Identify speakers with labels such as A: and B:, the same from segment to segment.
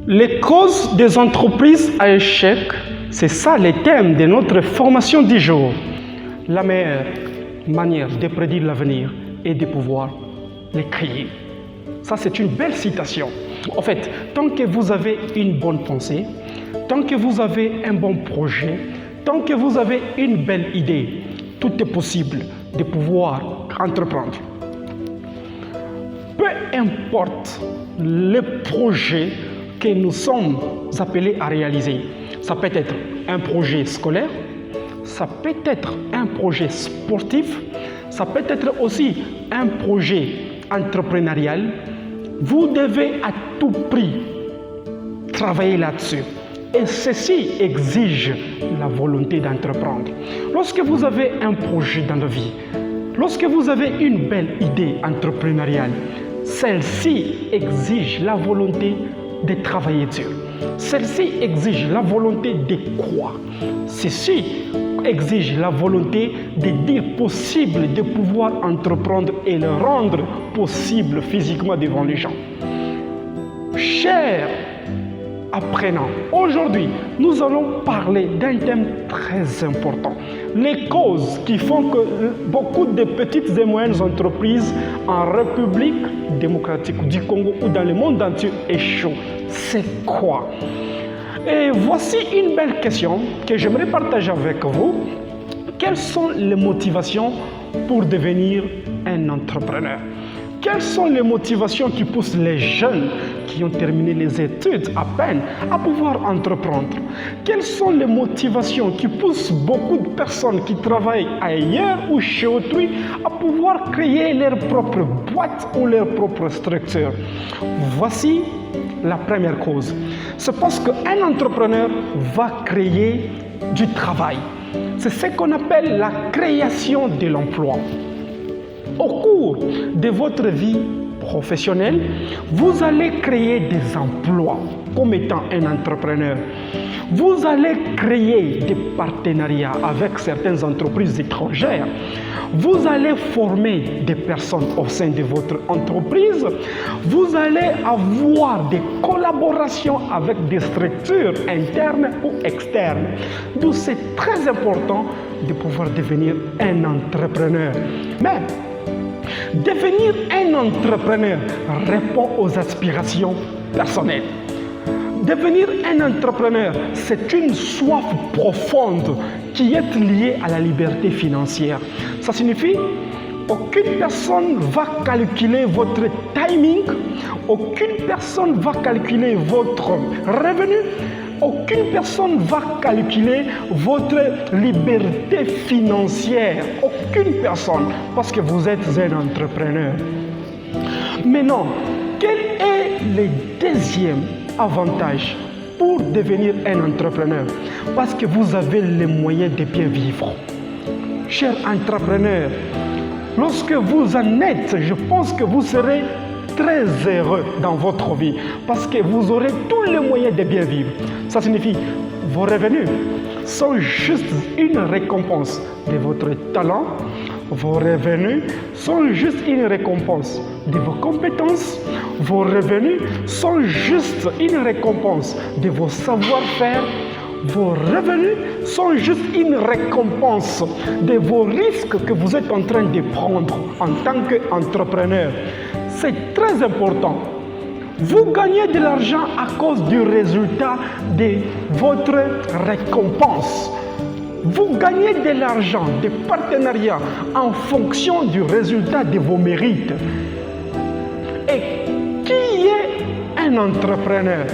A: Les causes des entreprises à échec, c'est ça le thème de notre formation du jour. La meilleure manière de prédire l'avenir est de pouvoir les créer. Ça, c'est une belle citation. En fait, tant que vous avez une bonne pensée, tant que vous avez un bon projet, tant que vous avez une belle idée, tout est possible de pouvoir entreprendre. Peu importe le projet que nous sommes appelés à réaliser, ça peut être un projet scolaire, ça peut être un projet sportif, ça peut être aussi un projet entrepreneurial. Vous devez à tout prix travailler là-dessus. Et ceci exige la volonté d'entreprendre. Lorsque vous avez un projet dans la vie, lorsque vous avez une belle idée entrepreneuriale, celle-ci exige la volonté de travailler dur. Celle-ci exige la volonté de croire. Ceci exige la volonté de dire possible de pouvoir entreprendre et le rendre possible physiquement devant les gens. Chers apprenants, aujourd'hui, nous allons parler d'un thème très important. Les causes qui font que beaucoup de petites et moyennes entreprises en République démocratique du Congo ou dans le monde entier échouent. C'est quoi? Et voici une belle question que j'aimerais partager avec vous. Quelles sont les motivations pour devenir un entrepreneur? Quelles sont les motivations qui poussent les jeunes qui ont terminé les études à peine à pouvoir entreprendre? Quelles sont les motivations qui poussent beaucoup de personnes qui travaillent ailleurs ou chez autrui à pouvoir créer leur propre boîte ou leur propre structure? Voici la première cause. C'est parce qu'un entrepreneur va créer du travail. C'est ce qu'on appelle la création de l'emploi. Au cours de votre vie professionnelle, vous allez créer des emplois comme étant un entrepreneur. Vous allez créer des partenariats avec certaines entreprises étrangères. Vous allez former des personnes au sein de votre entreprise. Vous allez avoir des collaborations avec des structures internes ou externes. Donc c'est très important de pouvoir devenir un entrepreneur. Mais devenir un entrepreneur répond aux aspirations personnelles. Devenir un entrepreneur, c'est une soif profonde qui est liée à la liberté financière. Ça signifie aucune personne va calculer votre timing, aucune personne va calculer votre revenu, aucune personne va calculer votre liberté financière. Aucune personne, parce que vous êtes un entrepreneur. Maintenant, quel est le deuxième avantage pour devenir un entrepreneur? Parce que vous avez les moyens de bien vivre. Cher entrepreneur, lorsque vous en êtes, je pense que vous serez très heureux dans votre vie parce que vous aurez tous les moyens de bien vivre. Ça signifie vos revenus sont juste une récompense de votre talent. Vos revenus sont juste une récompense de vos compétences. Vos revenus sont juste une récompense de vos savoir-faire. Vos revenus sont juste une récompense de vos risques que vous êtes en train de prendre en tant qu'entrepreneur. C'est très important. Vous gagnez de l'argent à cause du résultat de votre récompense. Vous gagnez de l'argent, des partenariats en fonction du résultat de vos mérites. Et qui est un entrepreneur?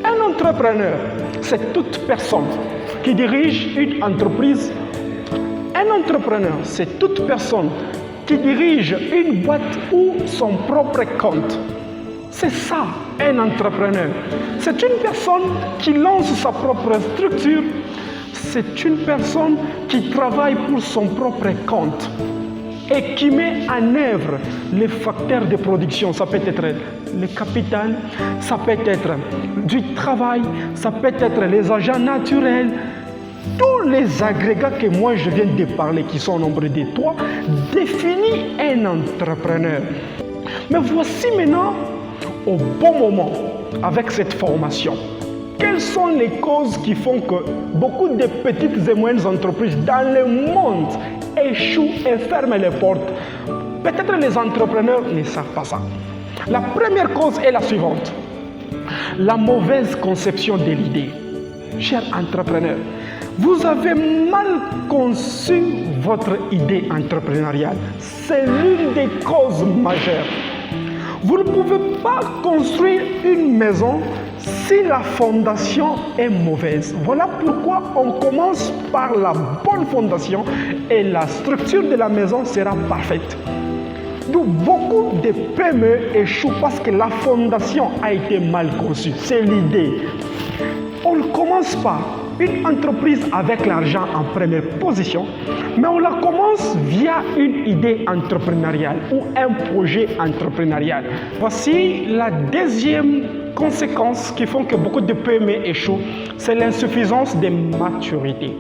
A: Un entrepreneur, c'est toute personne qui dirige une entreprise. Un entrepreneur, c'est toute personne qui dirige une boîte ou son propre compte. C'est ça, un entrepreneur. C'est une personne qui lance sa propre structure. C'est une personne qui travaille pour son propre compte et qui met en œuvre les facteurs de production. Ça peut être le capital, ça peut être du travail, ça peut être les agents naturels. Tous les agrégats que moi je viens de parler, qui sont au nombre de 3, définissent un entrepreneur. Mais voici maintenant au bon moment avec cette formation. Quelles sont les causes qui font que beaucoup de petites et moyennes entreprises dans le monde échouent et ferment les portes? Peut-être les entrepreneurs ne savent pas ça. La première cause est la suivante. La mauvaise conception de l'idée. Chers entrepreneurs, vous avez mal conçu votre idée entrepreneuriale. C'est l'une des causes majeures. Vous ne pouvez pas construire une maison si la fondation est mauvaise. Voilà pourquoi on commence par la bonne fondation et la structure de la maison sera parfaite. Donc beaucoup de PME échouent parce que la fondation a été mal conçue. C'est l'idée. On ne commence pas une entreprise avec l'argent en première position, mais on la commence via une idée entrepreneuriale ou un projet entrepreneurial. Voici la deuxième conséquence qui font que beaucoup de PME échouent, c'est l'insuffisance de maturité.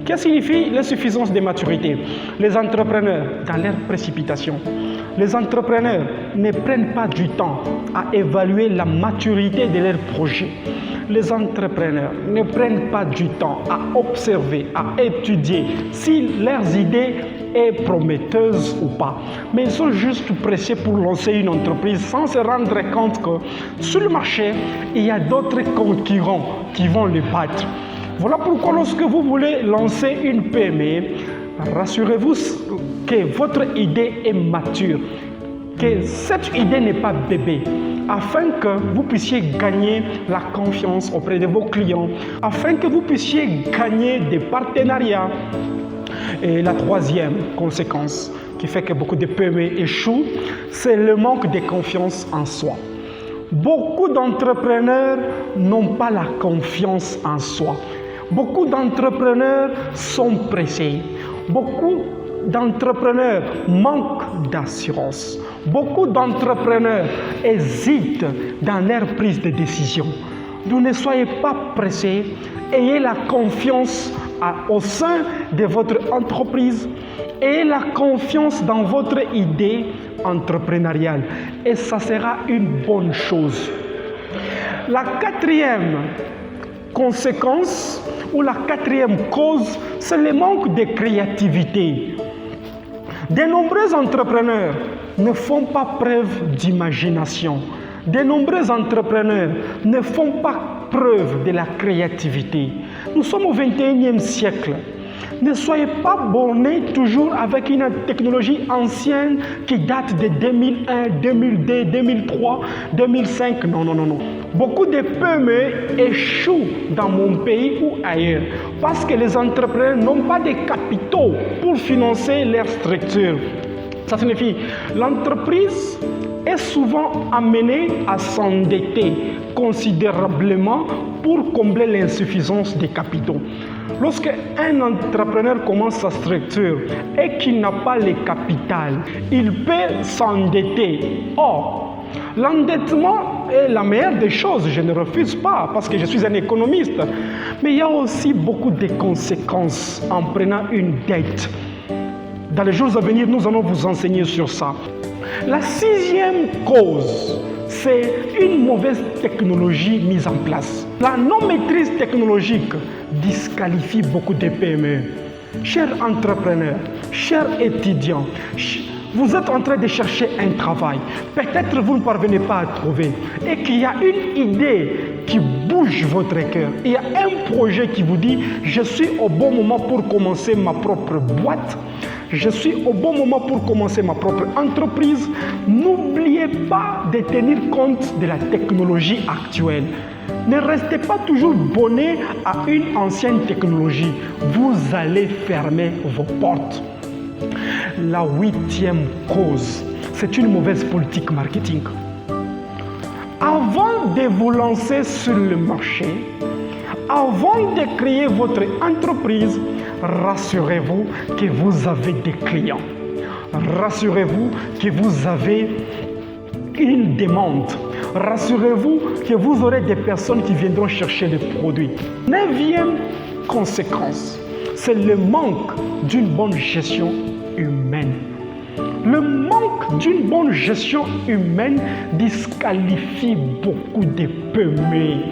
A: Qu'est-ce que signifie l'insuffisance de maturité? Les entrepreneurs, dans leur précipitation, les entrepreneurs ne prennent pas du temps à évaluer la maturité de leur projet. Les entrepreneurs ne prennent pas du temps à observer, à étudier si leurs idées est prometteuse ou pas. Mais ils sont juste pressés pour lancer une entreprise sans se rendre compte que sur le marché, il y a d'autres concurrents qui vont les battre. Voilà pourquoi lorsque vous voulez lancer une PME, rassurez-vous que votre idée est mature, que cette idée n'est pas bébé, afin que vous puissiez gagner la confiance auprès de vos clients, afin que vous puissiez gagner des partenariats. Et la troisième conséquence qui fait que beaucoup de PME échouent, c'est le manque de confiance en soi. Beaucoup d'entrepreneurs n'ont pas la confiance en soi. Beaucoup d'entrepreneurs sont pressés. Beaucoup d'entrepreneurs manquent d'assurance. Beaucoup d'entrepreneurs hésitent dans leur prise de décision. Donc ne soyez pas pressés. Ayez la confiance au sein de votre entreprise. Ayez la confiance dans votre idée entrepreneuriale. Et ça sera une bonne chose. La quatrième conséquence ou la quatrième cause, c'est le manque de créativité. De nombreux entrepreneurs ne font pas preuve d'imagination. De nombreux entrepreneurs ne font pas preuve de la créativité. Nous sommes au 21e siècle. Ne soyez pas bornés toujours avec une technologie ancienne qui date de 2001, 2002, 2003, 2005. Non. Beaucoup de PME échouent dans mon pays ou ailleurs parce que les entrepreneurs n'ont pas de capitaux pour financer leur structure. Ça signifie l'entreprise est souvent amenée à s'endetter considérablement pour combler l'insuffisance des capitaux. Lorsque un entrepreneur commence sa structure et qu'il n'a pas le capital, il peut s'endetter. Or, l'endettement est la meilleure des choses, je ne refuse pas parce que je suis un économiste. Mais il y a aussi beaucoup de conséquences en prenant une dette. Dans les jours à venir, nous allons vous enseigner sur ça. La sixième cause, c'est une mauvaise technologie mise en place. La non-maîtrise technologique disqualifie beaucoup de PME. Chers entrepreneurs, chers étudiants, vous êtes en train de chercher un travail. Peut-être vous ne parvenez pas à trouver et qu'il y a une idée qui bouge votre cœur. Il y a un projet qui vous dit « Je suis au bon moment pour commencer ma propre boîte. Je suis au bon moment pour commencer ma propre entreprise. » N'oubliez pas de tenir compte de la technologie actuelle. Ne restez pas toujours abonné à une ancienne technologie. Vous allez fermer vos portes. La huitième cause, c'est une mauvaise politique marketing. Avant de vous lancer sur le marché, avant de créer votre entreprise, rassurez-vous que vous avez des clients. Rassurez-vous que vous avez une demande. Rassurez-vous que vous aurez des personnes qui viendront chercher des produits. Neuvième conséquence, c'est le manque d'une bonne gestion humaine. Le manque d'une bonne gestion humaine disqualifie beaucoup de PME.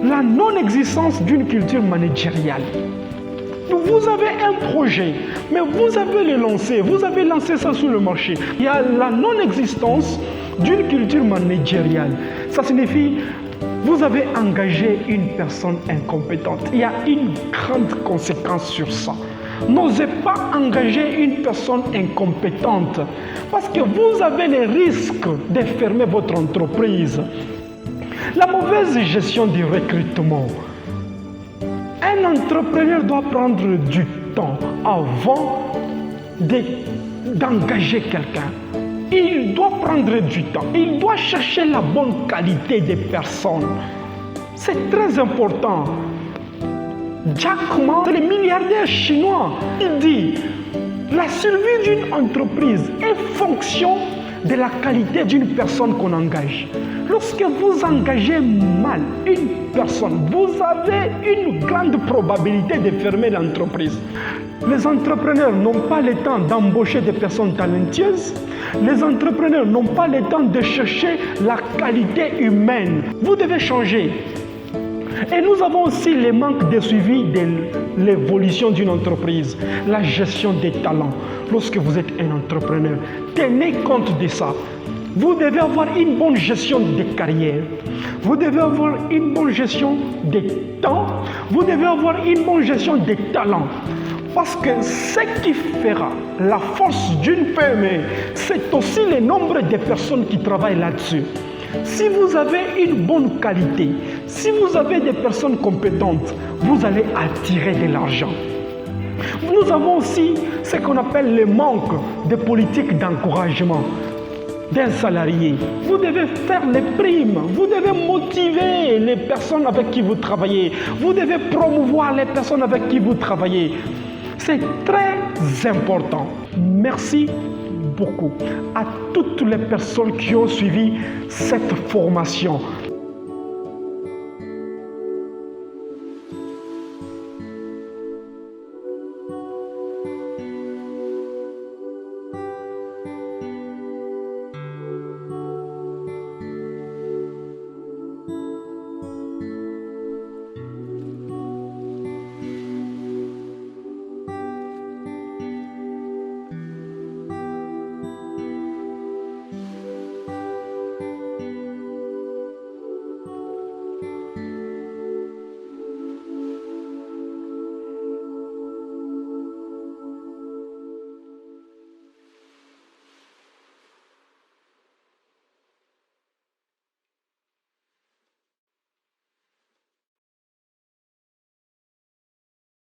A: La non-existence d'une culture managériale. Vous avez un projet, mais vous avez vous avez lancé ça sur le marché. Il y a la non-existence d'une culture managériale. Ça signifie vous avez engagé une personne incompétente. Il y a une grande conséquence sur ça. N'osez pas engager une personne incompétente parce que vous avez le risque de fermer votre entreprise. La mauvaise gestion du recrutement. Un entrepreneur doit prendre du temps avant d'engager quelqu'un. Il doit prendre du temps. Il doit chercher la bonne qualité des personnes. C'est très important. Jack Ma, le milliardaire chinois, il dit la survie d'une entreprise est fonction de la qualité d'une personne qu'on engage. Lorsque vous engagez mal une personne, vous avez une grande probabilité de fermer l'entreprise. Les entrepreneurs n'ont pas le temps d'embaucher des personnes talentueuses. Les entrepreneurs n'ont pas le temps de chercher la qualité humaine. Vous devez changer. Et nous avons aussi les manques de suivi de l'évolution d'une entreprise, la gestion des talents. Lorsque vous êtes un entrepreneur, tenez compte de ça. Vous devez avoir une bonne gestion de carrière. Vous devez avoir une bonne gestion des temps. Vous devez avoir une bonne gestion des talents. Parce que ce qui fera la force d'une PME, c'est aussi le nombre de personnes qui travaillent là-dessus. Si vous avez une bonne qualité, si vous avez des personnes compétentes, vous allez attirer de l'argent. Nous avons aussi ce qu'on appelle le manque de politique d'encouragement d'un salarié. Vous devez faire les primes, vous devez motiver les personnes avec qui vous travaillez, vous devez promouvoir les personnes avec qui vous travaillez. C'est très important. Merci beaucoup à toutes les personnes qui ont suivi cette formation.